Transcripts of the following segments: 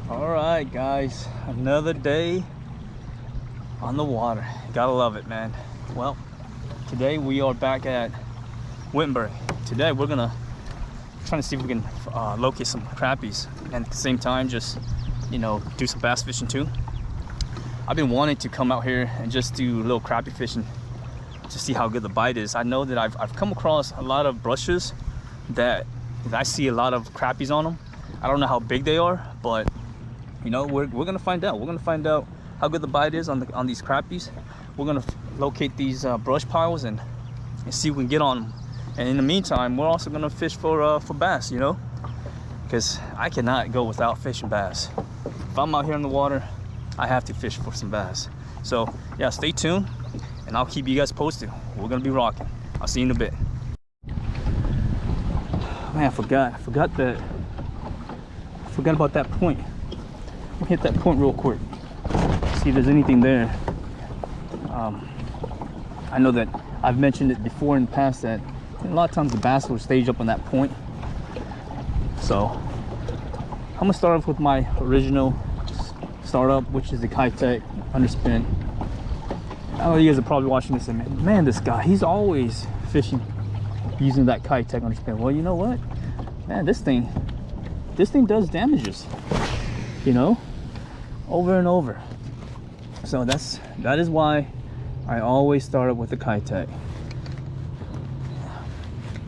All right, guys, another day on the water. Gotta love it, man. Well, today we are back at Wittenberg. Today we're gonna try to see if we can locate some crappies, and at the same time just, do some bass fishing too. I've been wanting to come out here and just do a little crappie fishing to see how good the bite is. I know that I've come across a lot of brushes that I see a lot of crappies on them. I don't know how big they are, but we're gonna find out. We're gonna find out how good the bite is on these crappies. We're gonna locate these brush piles and see if we can get on them. And in the meantime, we're also gonna fish for bass, because I cannot go without fishing bass. If I'm out here in the water, I have to fish for some bass. So yeah, stay tuned, and I'll keep you guys posted. We're gonna be rocking. I'll see you in a bit. Man, I forgot about that point. We'll hit that point real quick, see if there's anything there. I know that I've mentioned it before in the past that a lot of times the bass will stage up on that point. So I'm gonna start off with my original startup, which is the Keitech underspin. I know you guys are probably watching this and man, this guy, he's always fishing using that Keitech underspin. Well, you know what, man, this thing does damages, over and over. So that is why I always start up with the Keitech.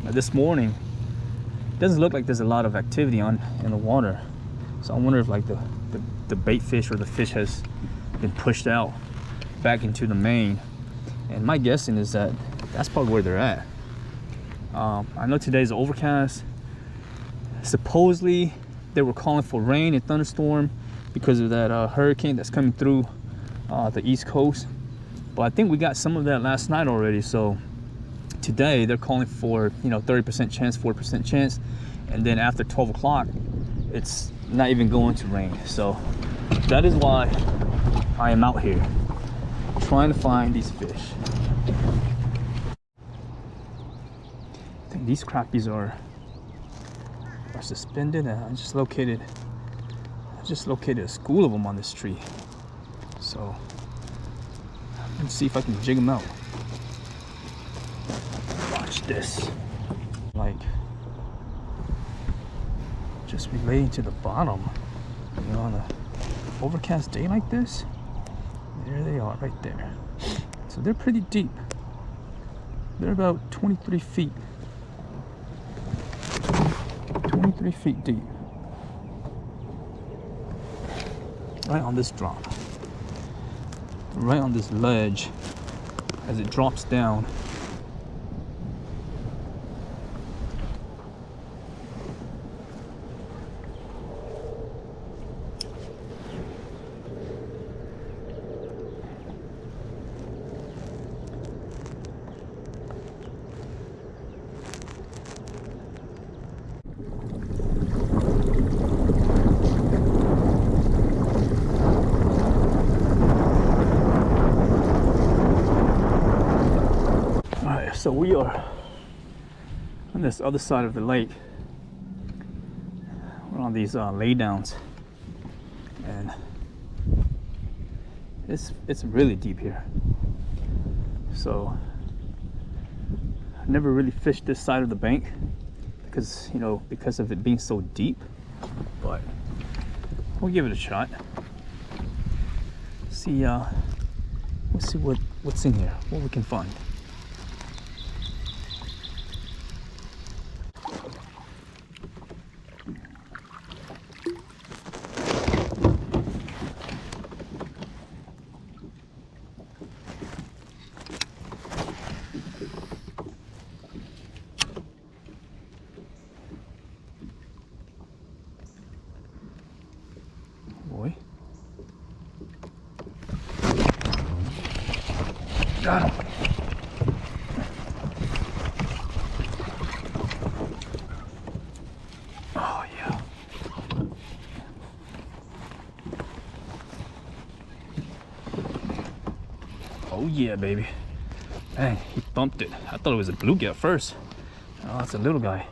Now this morning, it doesn't look like there's a lot of activity in the water. So I wonder if like the bait fish or the fish has been pushed out back into the main. And my guessing is that that's probably where they're at. I know today's overcast. Supposedly they were calling for rain and thunderstorm because of that hurricane that's coming through the East Coast. But I think we got some of that last night already. So today they're calling for 30% chance, 40% chance, and then after 12 o'clock it's not even going to rain. So that is why I am out here trying to find these fish. I think these crappies are suspended, and I just located a school of them on this tree. So let's see if I can jig them out. Watch this. Like just relating to the bottom, on an overcast day like this. There they are right there. So they're pretty deep. They're about 23 feet. 23 feet deep. Right on this drop. Right on this ledge as it drops down. So we are on this other side of the lake. We're on these laydowns, and it's really deep here. So I've never really fished this side of the bank because of it being so deep, but we'll give it a shot. See, let's see what's in here, what we can find. Got him. Oh yeah. Oh yeah, baby. Man, he bumped it. I thought it was a bluegill at first. Oh, it's a little guy.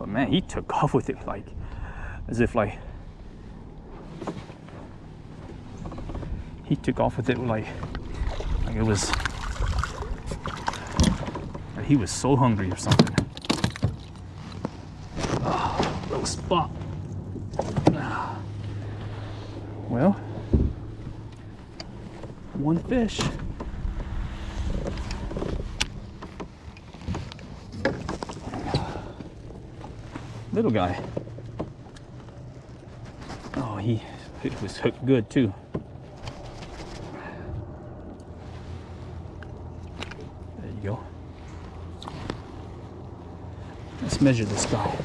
But man, he took off with it like, as if like, he took off with it like it was, like he was so hungry or something. Oh, little spot. Well, one fish. Little guy. Oh, it was hooked good too. There you go. Let's measure this guy.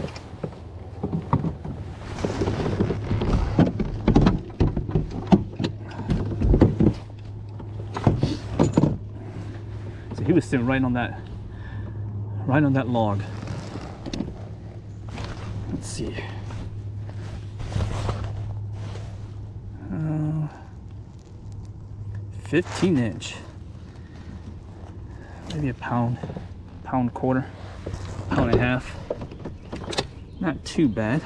So he was sitting right on that log. Let's see. 15-inch. Maybe a pound quarter, pound and a half. Not too bad.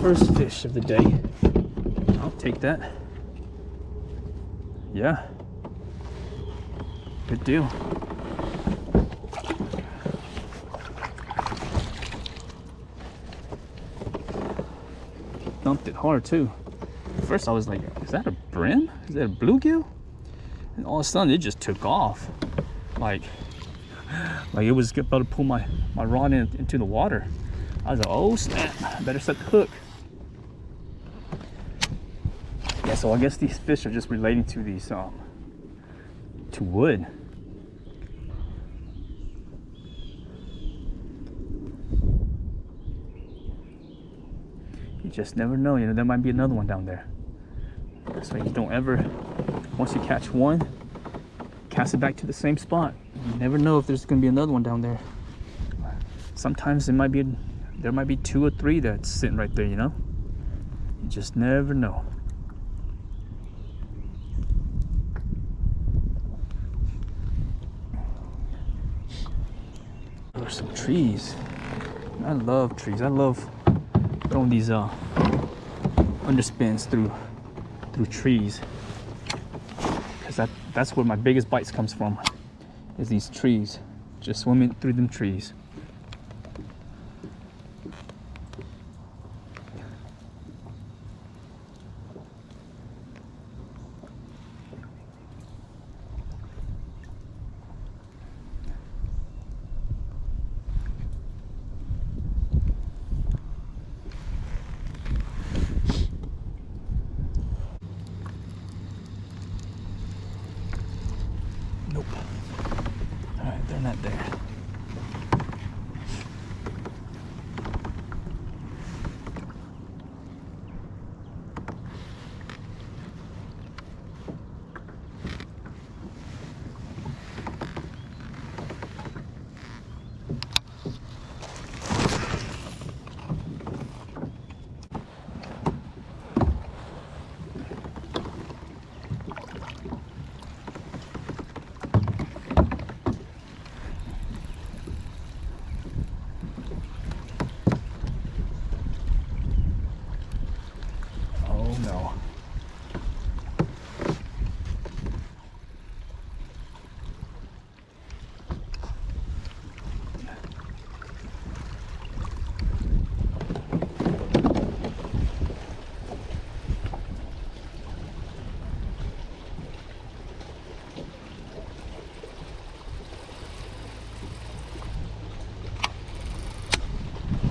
First fish of the day. I'll take that. Yeah. Good deal. Dumped it hard too. First I was like, is that a brim? Is that a bluegill? And all of a sudden it just took off. Like it was about to pull my rod into the water. I was like, oh snap, I better set the hook. Yeah, so I guess these fish are just relating to these to wood. You just never know, you know, there might be another one down there. So you don't ever, once you catch one, cast it back to the same spot. You never know if there's gonna be another one down there. Sometimes there might be 2 or 3 that's sitting right there, you know? You just never know. There's some trees. I love trees. I love throwing these underspins through trees, because that's where my biggest bites comes from, is these trees, just swimming through them trees. Nope. All right, they're not there.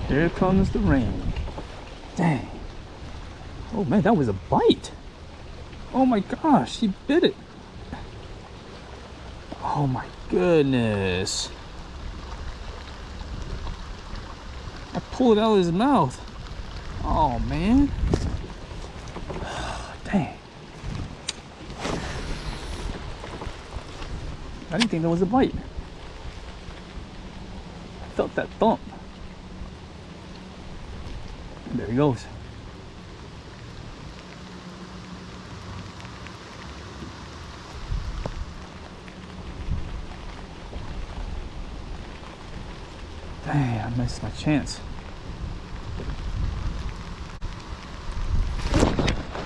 Here comes the rain. Dang. Oh man, that was a bite. Oh my gosh, he bit it. Oh my goodness. I pulled it out of his mouth. Oh man. Dang. I didn't think that was a bite. I felt that thump. There he goes. Dang, I missed my chance.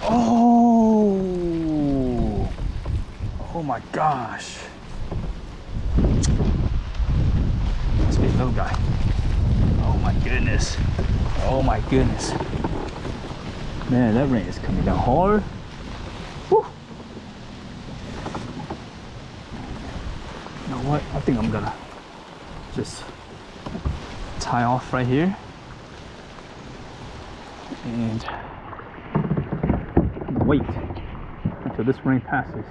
Oh! Oh my gosh. Must be a little guy. Oh my goodness. Oh my goodness. Man, that rain is coming down hard. Whew. You know what? I think I'm gonna just tie off right here and wait until this rain passes.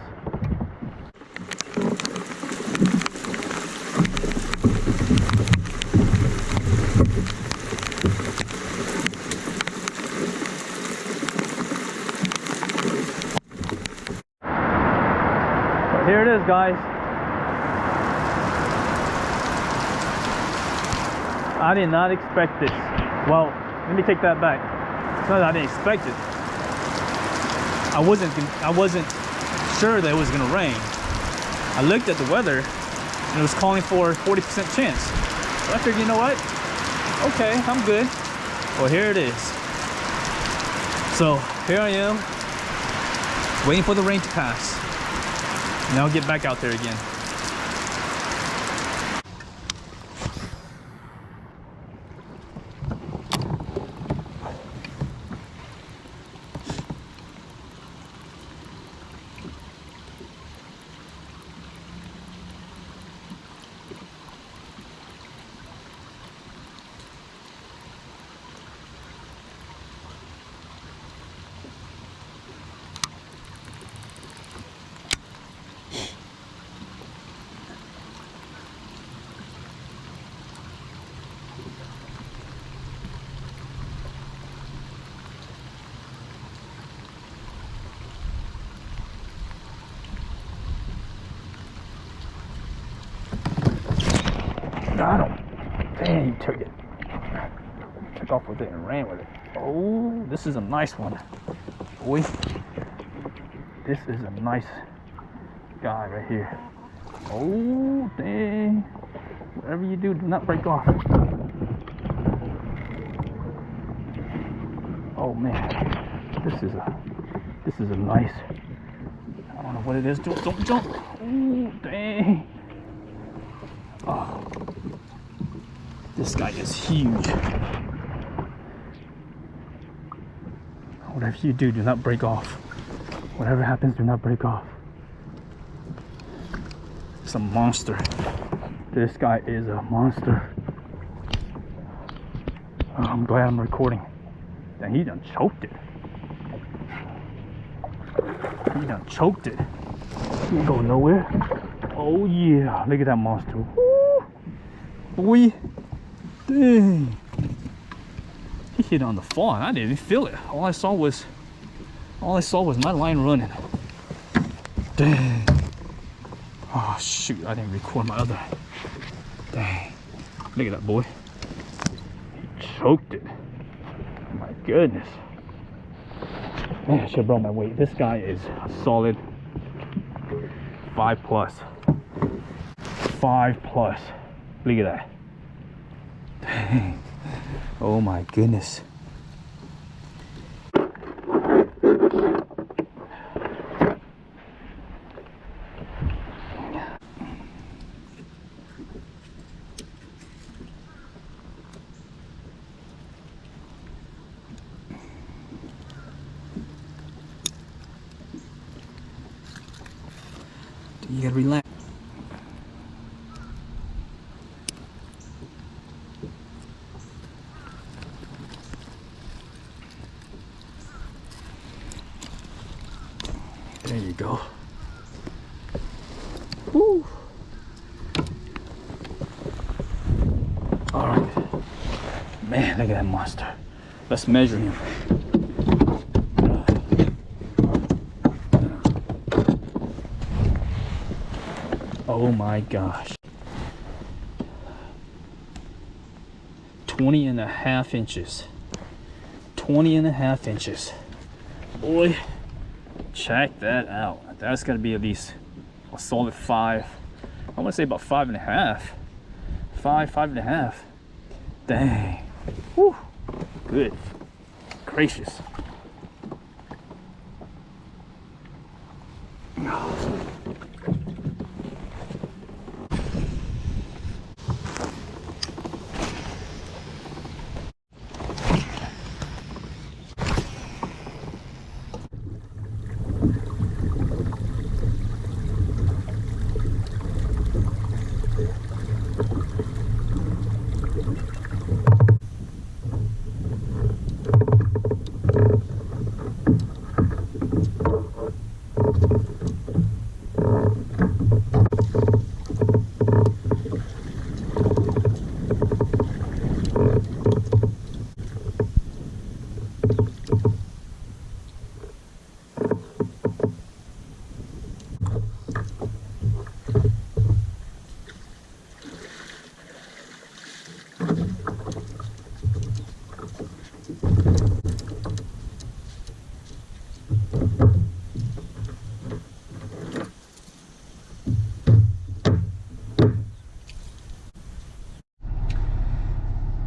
But here it is, guys. I did not expect this. Well, let me take that back. It's not that I didn't expect it. I wasn't sure that it was gonna rain. I looked at the weather and it was calling for 40% chance. So I figured, you know what? Okay, I'm good. Well, here it is. So here I am, waiting for the rain to pass. And I'll get back out there again. Got him. Dang, he took it. Took off with it and ran with it. Oh, this is a nice one. Boy, this is a nice guy right here. Oh, dang. Whatever you do not break off. Oh man, this is a nice. I don't know what it is. Don't jump. Oh, dang. Oh. This guy is huge. Whatever you do not break off. Whatever happens, do not break off. It's a monster. This guy is a monster. Oh, I'm glad I'm recording. And he done choked it. He done choked it. He ain't going nowhere. Oh yeah, look at that monster. Woo. Boy. Dang. He hit on the fall and I didn't even feel it. All I saw was my line running. Dang. Oh shoot, I didn't record my other. Dang. Look at that boy. He choked it. Oh my goodness. Man, I should have brought my weight. This guy is a solid 5+. 5+. Look at that. Dang. Oh my goodness. You gotta relax. There you go. Woo. All right. Man, look at that monster. Let's measure him. Oh my gosh. 20.5 inches. 20.5 inches. Boy, check that out. That's gonna be at least a solid 5. I want to say about 5.5. 5.5. Dang. Whew. Good gracious.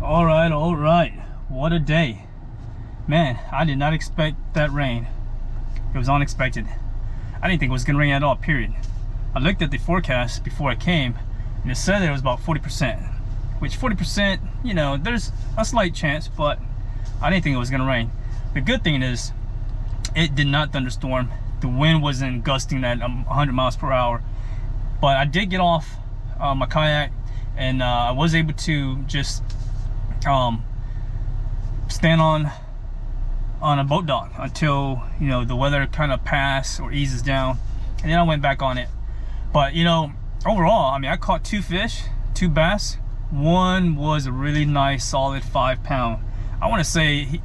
All right, what a day, man. I did not expect that rain. It was unexpected. I didn't think it was gonna rain at all, period. I looked at the forecast before I came and it said that it was about 40%, which 40%, you know, there's a slight chance, but I didn't think it was gonna rain. The good thing is it did not thunderstorm. The wind wasn't gusting at 100 miles per hour, but I did get off my kayak and I was able to just stand on a boat dock until, you know, the weather kind of passes or eases down, and then I went back on it. But you know, overall, I mean, I caught 2 fish, 2 bass. One was a really nice solid 5 pound. I want to say it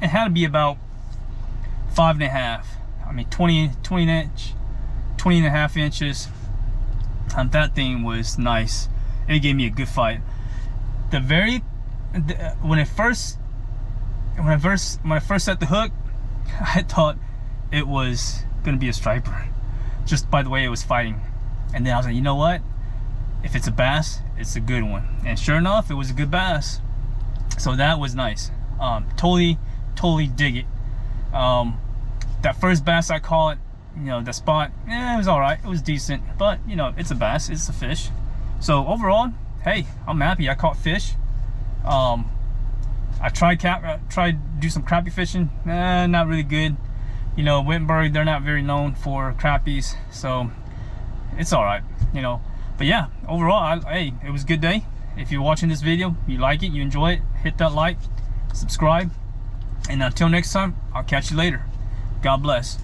had to be about 5.5. I mean 20 and a half inches. That thing was nice. It gave me a good fight. When I first set the hook, I thought it was gonna be a striper, just by the way it was fighting. And then I was like, you know what? If it's a bass, it's a good one. And sure enough, it was a good bass. So that was nice. Totally dig it. That first bass I caught, you know, the spot, it was all right. It was decent, but you know, it's a bass, it's a fish. So overall, hey, I'm happy. I caught fish. I tried to do some crappie fishing. Not really good. You know, Wittenberg, they're not very known for crappies, so it's all right, you know. But yeah, overall, hey, it was a good day. If you're watching this video, you like it, you enjoy it, hit that like, subscribe, and until next time, I'll catch you later. God bless.